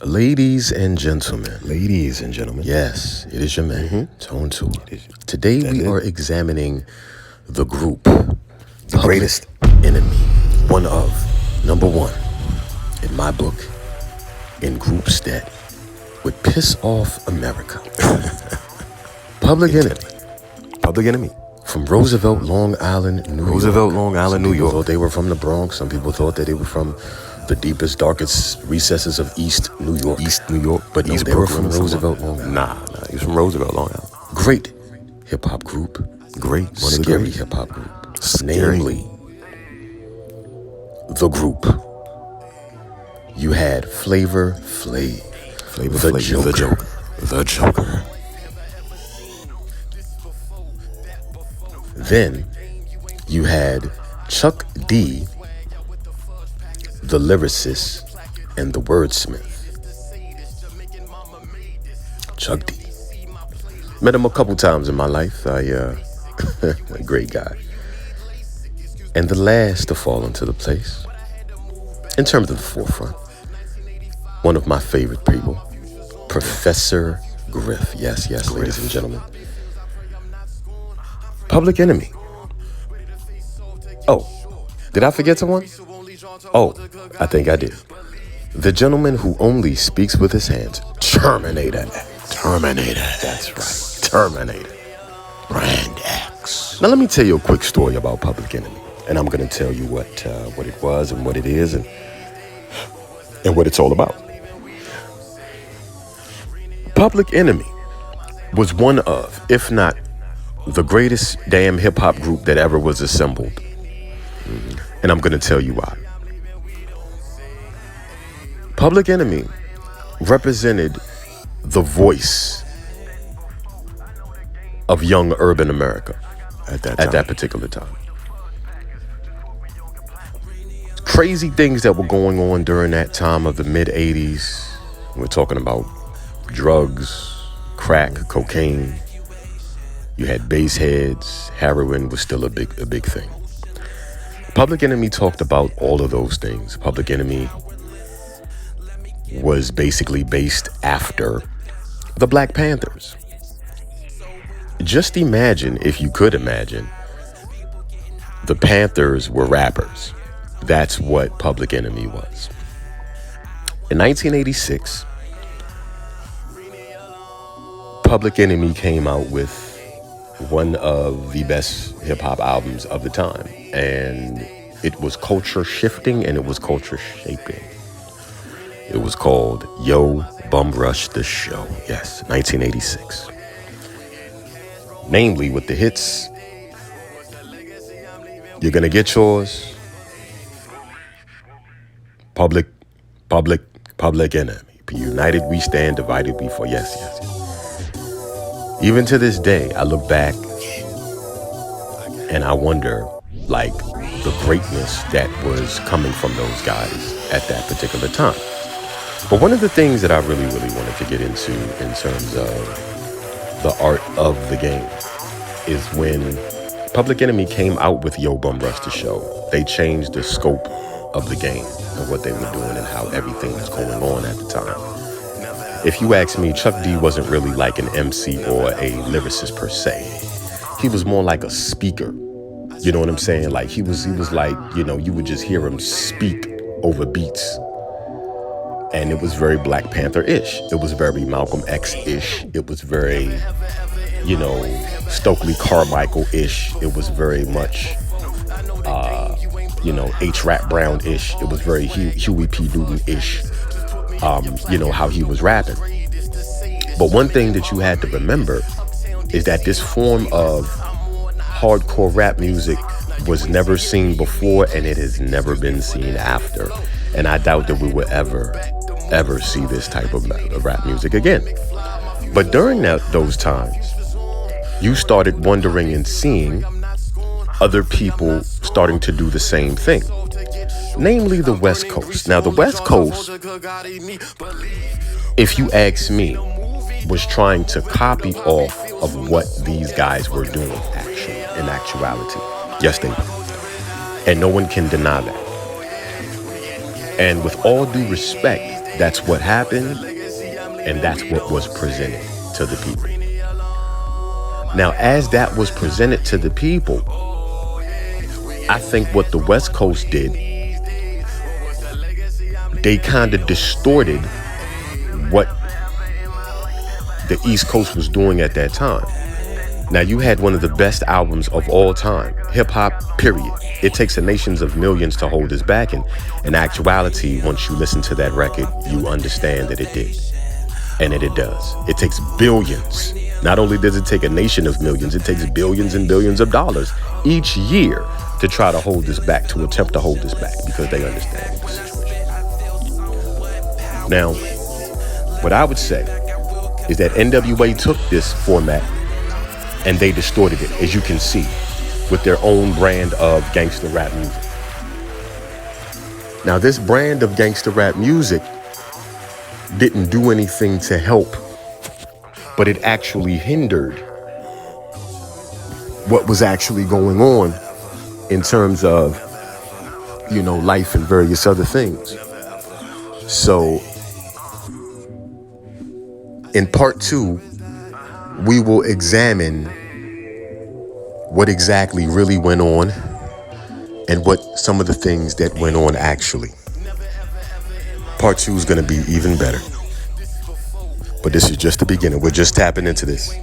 Ladies and gentlemen, Ladies and gentlemen. yes, it is your man, Tone 2. Today That we it. are examining the group, The greatest. Enemy, one of, number one, in my book, in groups that would piss off America. Public Enemy, Public Enemy. from Roosevelt, Long Island, New York. Roosevelt, Long Island, New Some people York. thought they were from the Bronx. Some people thought that they were from the deepest, darkest recesses of East New York. East New York. But no, East they were Brooklyn. from Roosevelt, Long Island. Nah. He was from Roosevelt, Long Island. Great hip-hop group. Great. One of the Scary greatest. hip-hop group. Scary. Namely, the group. You had Flavor Flav. Flavor The Flav. Joker. The Joker. The Joker. Then you had Chuck D, the lyricist and the wordsmith. Chuck D. Met him a couple times in my life. A great guy. And the last to fall into the place, in terms of the forefront, one of my favorite people, Professor Griff. Yes, ladies and gentlemen. Public Enemy. Oh, did I forget someone? Oh, I think I did. The gentleman who only speaks with his hands. Terminator. Terminator. That's right. Terminator. Brand X. Now let me tell you a quick story about Public Enemy, and I'm going to tell you what it was and what it is and what it's all about. Public Enemy was one of, if not the greatest damn hip hop group that ever was assembled, and I'm going to tell you why. Public Enemy represented the voice of young urban America At that particular time. Crazy things that were going on during that time of the mid 80s. We're talking about drugs, crack, cocaine. You had bass heads. Heroin was still a big thing. Public Enemy talked about all of those things. Public Enemy was basically based after the Black Panthers. Just imagine, if you could imagine, the Panthers were rappers. That's what Public Enemy was. In 1986, Public Enemy came out with one of the best hip-hop albums of the time. And it was culture shifting and it was culture shaping. It was called Yo Bum Rush the Show. Yes, 1986. Namely, with the hits, You're Gonna Get Yours, Public Enemy. United we stand, divided we fall. Yes. Even to this day, I look back and I wonder, like, the greatness that was coming from those guys at that particular time. But one of the things that I really wanted to get into in terms of the art of the game is when Public Enemy came out with Yo Bum Rush the Show. They changed the scope of the game and what they were doing and how everything was going on at the time. If you ask me, Chuck D wasn't really like an MC or a lyricist per se. He was more like a speaker. You know what I'm saying? Like he was like, you would just hear him speak over beats. And it was very Black Panther-ish. It was very Malcolm X-ish. It was very, Stokely Carmichael-ish. It was very much, H-Rap Brown-ish. It was very Huey P. Newton-ish. How he was rapping. But one thing that you had to remember is that this form of hardcore rap music was never seen before and it has never been seen after. And I doubt that we will ever see this type of rap music again. But during those times, you started wondering and seeing other people starting to do the same thing. Namely the West Coast. Now the West Coast, if you ask me, was trying to copy off of what these guys were doing in actuality. Yes, they were. And no one can deny that. And with all due respect, that's what happened, and that's what was presented to the people. Now, as that was presented to the people, I think what the West Coast did, they kind of distorted what the East Coast was doing at that time. Now, you had one of the best albums of all time, hip hop, period. It takes a nations of millions to hold this back. And in actuality, once you listen to that record, you understand that it did. And that it does. It takes billions. Not only does it take a nation of millions, it takes billions and billions of dollars each year to try to hold this back, to attempt to hold this back, because they understand the situation. Now, what I would say is that NWA took this format and they distorted it, as you can see, with their own brand of gangster rap music. Now, this brand of gangster rap music didn't do anything to help, but it actually hindered what was actually going on in terms of, life and various other things. So, in part 2, we will examine what exactly really went on and what some of the things that went on actually. Part 2 is going to be even better. But this is just the beginning. We're just tapping into this.